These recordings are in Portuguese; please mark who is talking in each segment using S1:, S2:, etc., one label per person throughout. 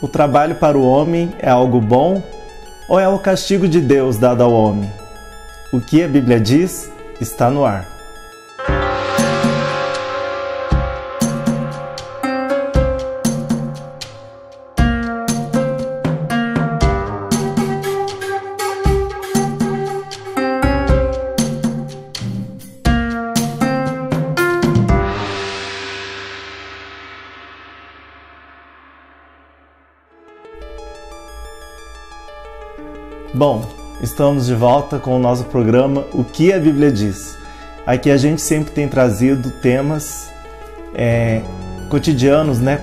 S1: O trabalho para o homem é algo bom ou é o castigo de Deus dado ao homem? O que a Bíblia diz está no ar. Bom, estamos de volta com o nosso programa O que a Bíblia diz. Aqui a gente sempre tem trazido temas cotidianos, né,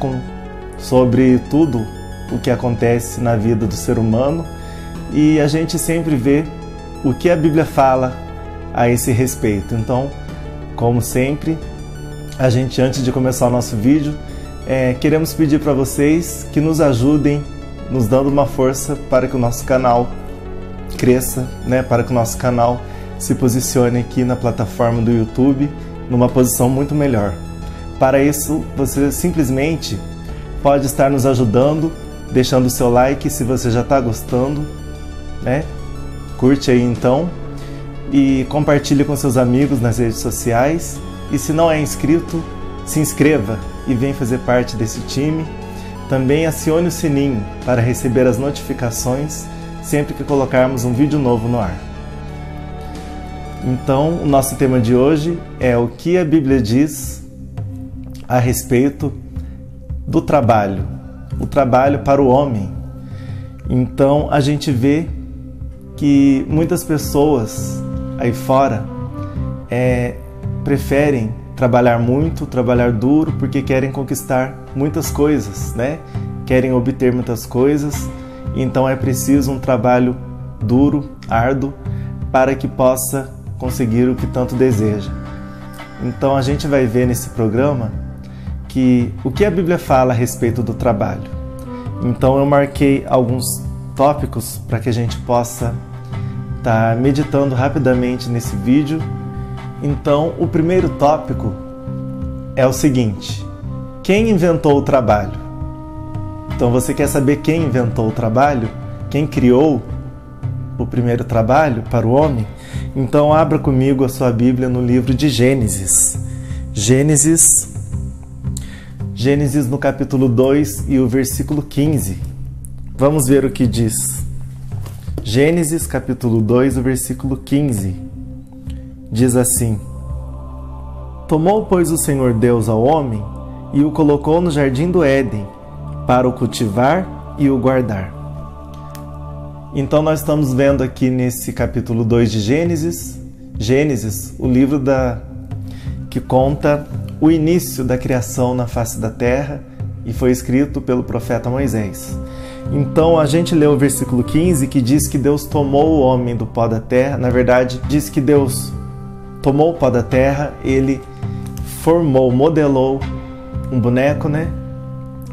S1: sobre tudo o que acontece na vida do ser humano, e a gente sempre vê o que a Bíblia fala a esse respeito. Então, como sempre, a gente, antes de começar o nosso vídeo, queremos pedir para vocês que nos ajudem, nos dando uma força para que o nosso canal cresça, né, para que o nosso canal se posicione aqui na plataforma do YouTube numa posição muito melhor. Para isso, você simplesmente pode estar nos ajudando, deixando o seu like se você já está gostando, né? Curte aí então e compartilhe com seus amigos nas redes sociais. E se não é inscrito, se inscreva e venha fazer parte desse time. Também acione o sininho para receber as notificações sempre que colocarmos um vídeo novo no ar. Então, o nosso tema de hoje é o que a Bíblia diz a respeito do trabalho, o trabalho para o homem. Então, a gente vê que muitas pessoas aí fora preferem trabalhar muito, trabalhar duro, porque querem conquistar muitas coisas, né? Querem obter muitas coisas. Então é preciso um trabalho duro, árduo, para que possa conseguir o que tanto deseja. Então a gente vai ver nesse programa o que a Bíblia fala a respeito do trabalho. Então eu marquei alguns tópicos para que a gente possa estar meditando rapidamente nesse vídeo. Então o primeiro tópico é o seguinte: quem inventou o trabalho? Então você quer saber quem inventou o trabalho? Quem criou o primeiro trabalho para o homem? Então abra comigo a sua Bíblia no livro de Gênesis. Gênesis no capítulo 2 e o versículo 15. Vamos ver o que diz. Gênesis capítulo 2, o versículo 15. Diz assim: Tomou, pois, o Senhor Deus ao homem e o colocou no jardim do Éden, para o cultivar e o guardar. Então nós estamos vendo aqui nesse capítulo 2 de Gênesis, o livro que conta o início da criação na face da terra, e foi escrito pelo profeta Moisés. Então a gente lê o versículo 15, que diz que Deus tomou o homem do pó da terra. Na verdade, diz que Deus tomou o pó da terra, ele modelou um boneco, né?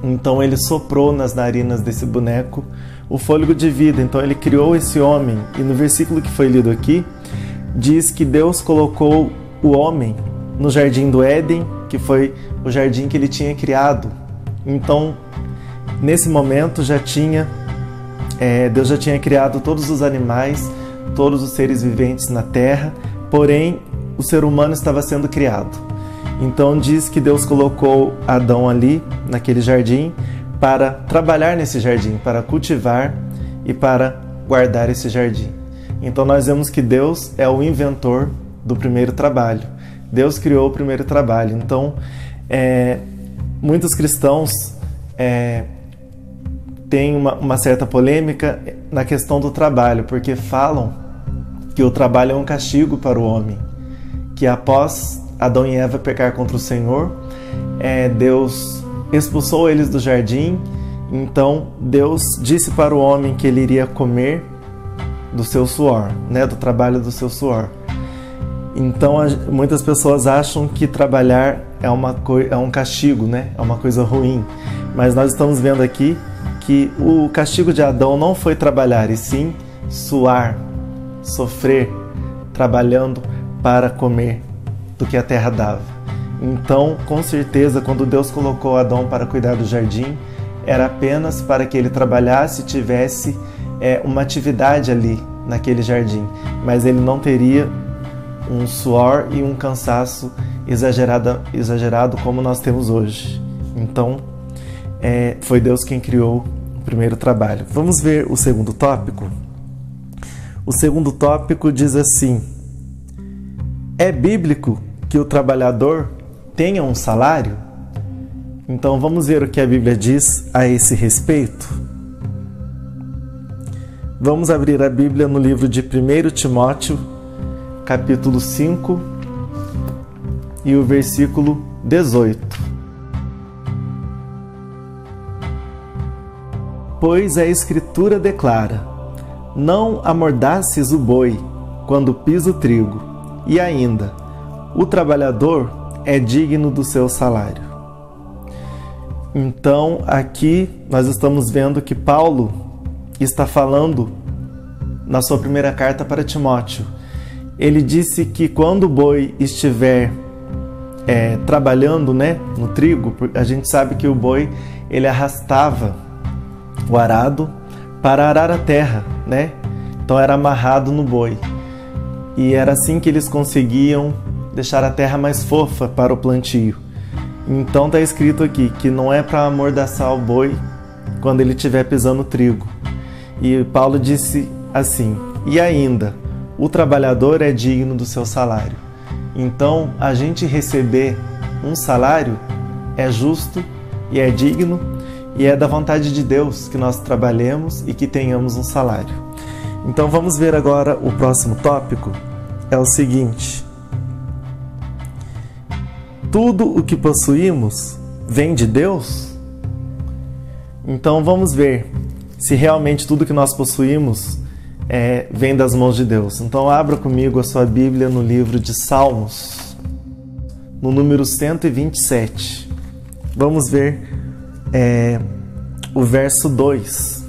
S1: Então ele soprou nas narinas desse boneco o fôlego de vida. Então ele criou esse homem. E no versículo que foi lido aqui, diz que Deus colocou o homem no jardim do Éden, que foi o jardim que ele tinha criado. Então, nesse momento Deus já tinha criado todos os animais, todos os seres viventes na terra, porém o ser humano estava sendo criado. Então diz que Deus colocou Adão ali, naquele jardim, para trabalhar nesse jardim, para cultivar e para guardar esse jardim. Então nós vemos que Deus é o inventor do primeiro trabalho. Deus criou o primeiro trabalho. Então, muitos cristãos têm uma certa polêmica na questão do trabalho, porque falam que o trabalho é um castigo para o homem, que após Adão e Eva pecar contra o Senhor, Deus expulsou eles do jardim. Então Deus disse para o homem que ele iria comer do seu suor, né, do trabalho do seu suor. Então muitas pessoas acham que trabalhar é um castigo, né, é uma coisa ruim. Mas nós estamos vendo aqui que o castigo de Adão não foi trabalhar, e sim suar, sofrer, trabalhando para comer do que a terra dava. Então, com certeza, quando Deus colocou Adão para cuidar do jardim, era apenas para que ele trabalhasse e tivesse uma atividade ali naquele jardim, mas ele não teria um suor e um cansaço exagerado como nós temos hoje. Então, foi Deus quem criou o primeiro trabalho. Vamos ver o segundo tópico? O segundo tópico diz assim: é bíblico que o trabalhador tenha um salário? Então vamos ver o que a Bíblia diz a esse respeito. Vamos abrir a Bíblia no livro de 1 Timóteo, capítulo 5 e o versículo 18. Pois a Escritura declara: não amordaces o boi quando pisa o trigo, e ainda, o trabalhador é digno do seu salário. Então, aqui nós estamos vendo que Paulo está falando na sua primeira carta para Timóteo. Ele disse que quando o boi estiver trabalhando, no trigo, a gente sabe que o boi ele arrastava o arado para arar a terra, Então era amarrado no boi. E era assim que eles conseguiam deixar a terra mais fofa para o plantio. Então está escrito aqui que não é para amordaçar o boi quando ele estiver pisando trigo. E Paulo disse assim: e ainda, o trabalhador é digno do seu salário. Então, a gente receber um salário é justo e é digno, e é da vontade de Deus que nós trabalhemos e que tenhamos um salário. Então, vamos ver agora o próximo tópico. É o seguinte: tudo o que possuímos vem de Deus? Então, vamos ver se realmente tudo que nós possuímos vem das mãos de Deus. Então abra comigo a sua Bíblia no livro de Salmos, no número 127. Vamos ver o verso 2.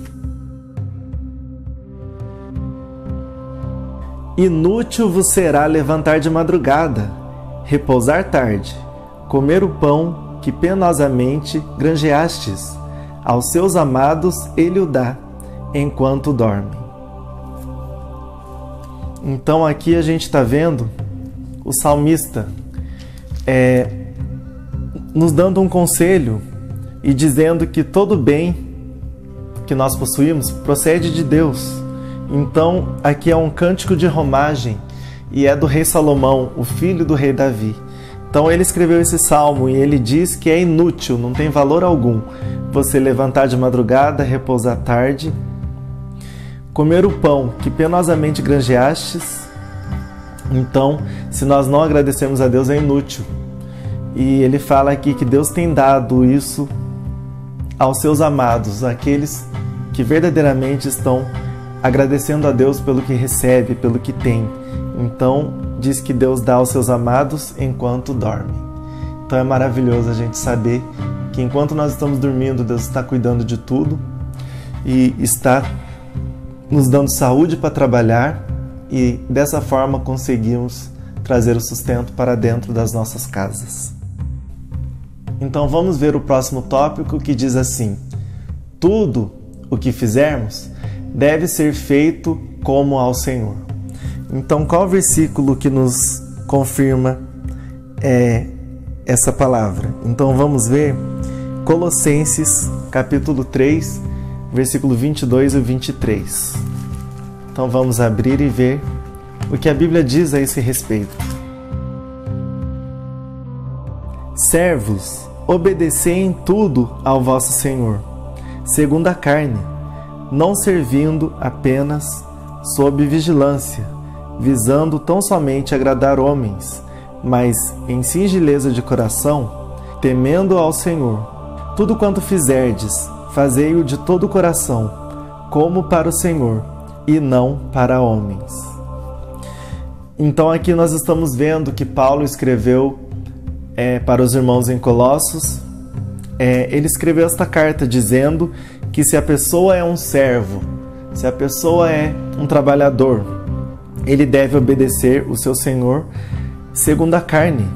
S1: Inútil vos será levantar de madrugada, repousar tarde, comer o pão que penosamente granjeastes. Aos seus amados ele o dá, enquanto dorme. Então aqui a gente está vendo o salmista nos dando um conselho e dizendo que todo bem que nós possuímos procede de Deus. Então aqui é um cântico de romagem e é do rei Salomão, o filho do rei Davi. Então ele escreveu esse salmo e ele diz que é inútil, não tem valor algum você levantar de madrugada, repousar tarde, comer o pão que penosamente granjeastes. Então, se nós não agradecemos a Deus, é inútil. E ele fala aqui que Deus tem dado isso aos seus amados, aqueles que verdadeiramente estão agradecendo a Deus pelo que recebe, pelo que tem. Então, diz que Deus dá aos seus amados enquanto dorme. Então é maravilhoso a gente saber que enquanto nós estamos dormindo, Deus está cuidando de tudo e está nos dando saúde para trabalhar, e dessa forma conseguimos trazer o sustento para dentro das nossas casas. Então vamos ver o próximo tópico, que diz assim: tudo o que fizermos deve ser feito como ao Senhor. Então qual versículo que nos confirma essa palavra? Então vamos ver Colossenses capítulo 3, versículo 22 e 23. Então vamos abrir e ver o que a Bíblia diz a esse respeito. Servos, obedecei em tudo ao vosso Senhor, segundo a carne, não servindo apenas sob vigilância, visando tão somente agradar homens, mas em singeleza de coração, temendo ao Senhor. Tudo quanto fizerdes, fazei-o de todo o coração, como para o Senhor, e não para homens. Então aqui nós estamos vendo que Paulo escreveu para os irmãos em Colossos. Ele escreveu esta carta dizendo que se a pessoa é um servo, se a pessoa é um trabalhador, ele deve obedecer o seu Senhor segundo a carne.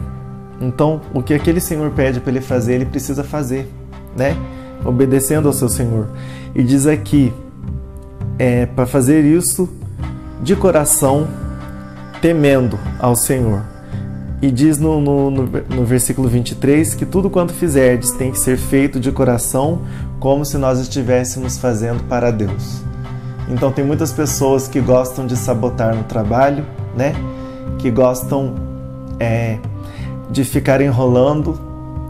S1: Então, o que aquele Senhor pede para ele fazer, ele precisa fazer, obedecendo ao seu Senhor. E diz aqui, para fazer isso de coração, temendo ao Senhor. E diz no versículo 23 que tudo quanto fizerdes tem que ser feito de coração, como se nós estivéssemos fazendo para Deus. Então tem muitas pessoas que gostam de sabotar no trabalho, né? Que gostam de ficar enrolando,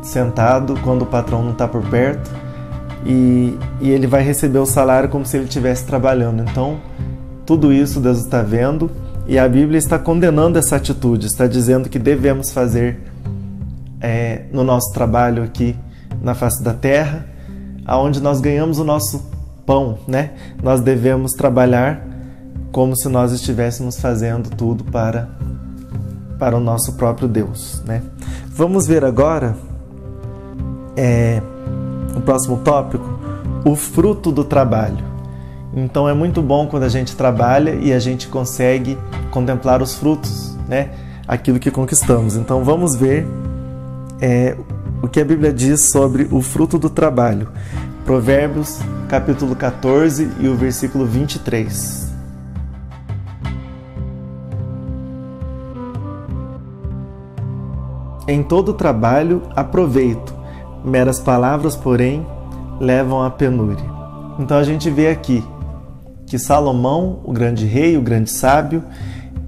S1: sentado, quando o patrão não está por perto, e ele vai receber o salário como se ele estivesse trabalhando. Então, tudo isso Deus está vendo, e a Bíblia está condenando essa atitude, está dizendo que devemos fazer no nosso trabalho aqui na face da terra, aonde nós ganhamos o nosso pão, né? Nós devemos trabalhar como se nós estivéssemos fazendo tudo para o nosso próprio Deus, né? Vamos ver agora o próximo tópico, o fruto do trabalho. Então é muito bom quando a gente trabalha e a gente consegue contemplar os frutos, né? Aquilo que conquistamos. Então vamos ver o que a Bíblia diz sobre o fruto do trabalho. Provérbios, capítulo 14 e o versículo 23. Em todo trabalho há proveito, meras palavras, porém, levam à penúria. Então a gente vê aqui que Salomão, o grande rei, o grande sábio,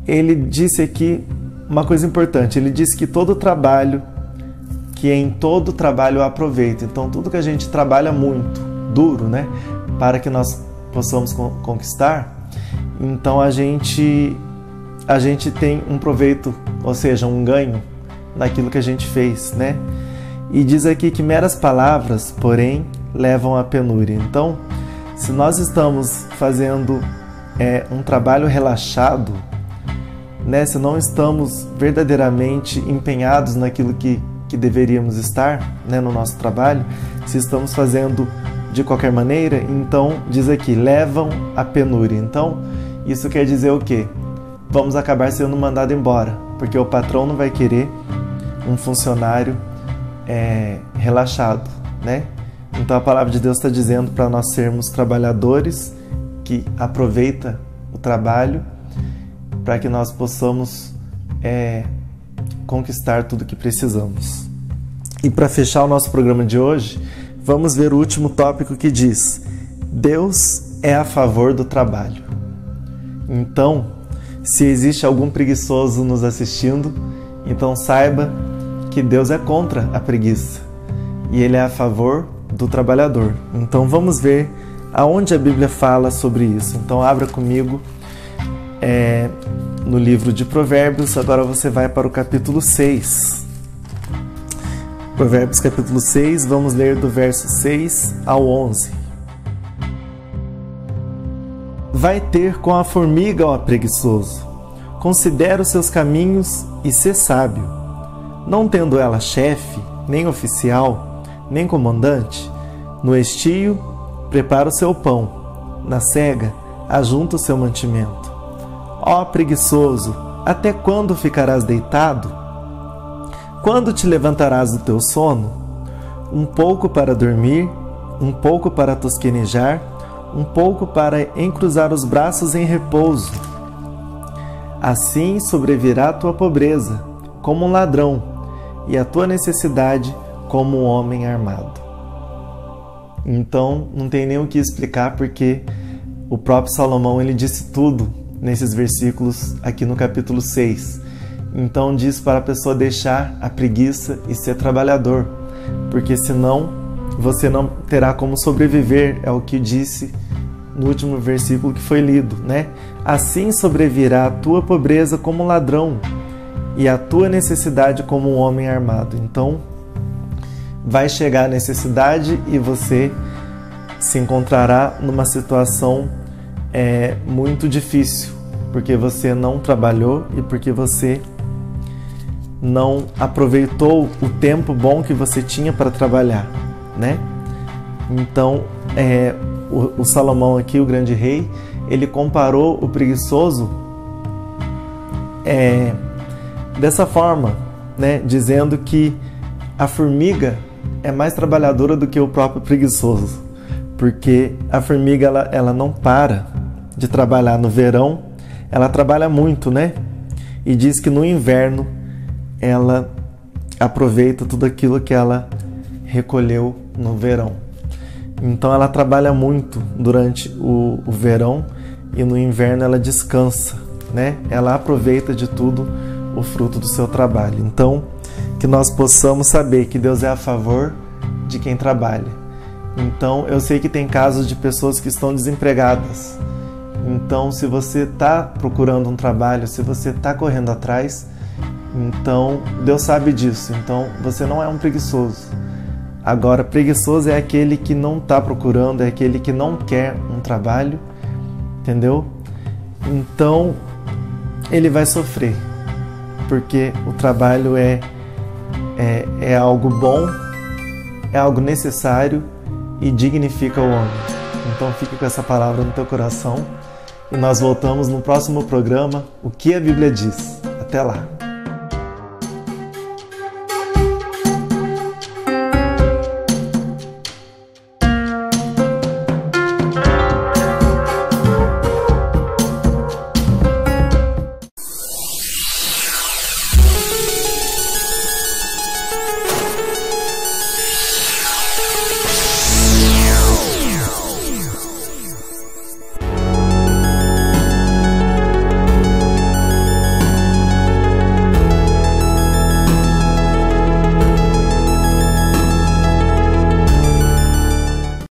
S1: ele disse aqui uma coisa importante. Ele disse que em todo trabalho há proveito. Então tudo que a gente trabalha muito, duro, né, para que nós possamos conquistar, então a gente tem um proveito, ou seja, um ganho naquilo que a gente fez, né? E diz aqui que meras palavras, porém, levam à penúria. Então, se nós estamos fazendo um trabalho relaxado, né, se não estamos verdadeiramente empenhados naquilo que deveríamos estar, né, no nosso trabalho, se estamos fazendo de qualquer maneira, então diz aqui, levam à penúria. Então, isso quer dizer o quê? Vamos acabar sendo mandado embora, porque o patrão não vai querer um funcionário relaxado, né? Então a palavra de Deus está dizendo para nós sermos trabalhadores que aproveita o trabalho para que nós possamos conquistar tudo que precisamos. E para fechar o nosso programa de hoje, vamos ver o último tópico que diz: Deus é a favor do trabalho. Então, se existe algum preguiçoso nos assistindo, então saiba que Deus é contra a preguiça e Ele é a favor do trabalhador. Então vamos ver aonde a Bíblia fala sobre isso. Então abra comigo no livro de Provérbios. Agora você vai para o capítulo 6. Provérbios capítulo 6, vamos ler do verso 6 ao 11. Vai ter com a formiga, ó preguiçoso, considera os seus caminhos e sê sábio. Não tendo ela chefe, nem oficial, nem comandante, no estio prepara o seu pão, na cega ajunta o seu mantimento. Ó preguiçoso, até quando ficarás deitado? Quando te levantarás do teu sono? Um pouco para dormir, um pouco para tosquenejar, um pouco para encruzar os braços em repouso. Assim sobrevirá a tua pobreza, como um ladrão, e a tua necessidade como um homem armado. Então, não tem nem o que explicar, porque o próprio Salomão ele disse tudo nesses versículos aqui no capítulo 6. Então diz para a pessoa deixar a preguiça e ser trabalhador, porque senão você não terá como sobreviver, é o que disse no último versículo que foi lido, né? Assim sobrevirá a tua pobreza como um ladrão, e a tua necessidade como um homem armado. Então, vai chegar a necessidade e você se encontrará numa situação muito difícil, porque você não trabalhou e porque você não aproveitou o tempo bom que você tinha para trabalhar, né? Então, o Salomão aqui, o grande rei, ele comparou o preguiçoso dessa forma, né? Dizendo que a formiga é mais trabalhadora do que o próprio preguiçoso, porque a formiga ela não para de trabalhar. No verão ela trabalha muito, né? E diz que no inverno ela aproveita tudo aquilo que ela recolheu no verão. Então ela trabalha muito durante o verão e no inverno ela descansa, né? Ela aproveita de tudo o fruto do seu trabalho. Então, que nós possamos saber que Deus é a favor de quem trabalha. Então, eu sei que tem casos de pessoas que estão desempregadas. Então, se você está procurando um trabalho, se você está correndo atrás, então Deus sabe disso. Então, você não é um preguiçoso. Agora, preguiçoso é aquele que não está procurando, é aquele que não quer um trabalho, entendeu? Então, ele vai sofrer, porque o trabalho é algo bom, é algo necessário e dignifica o homem. Então fique com essa palavra no teu coração e nós voltamos no próximo programa, O que a Bíblia diz. Até lá!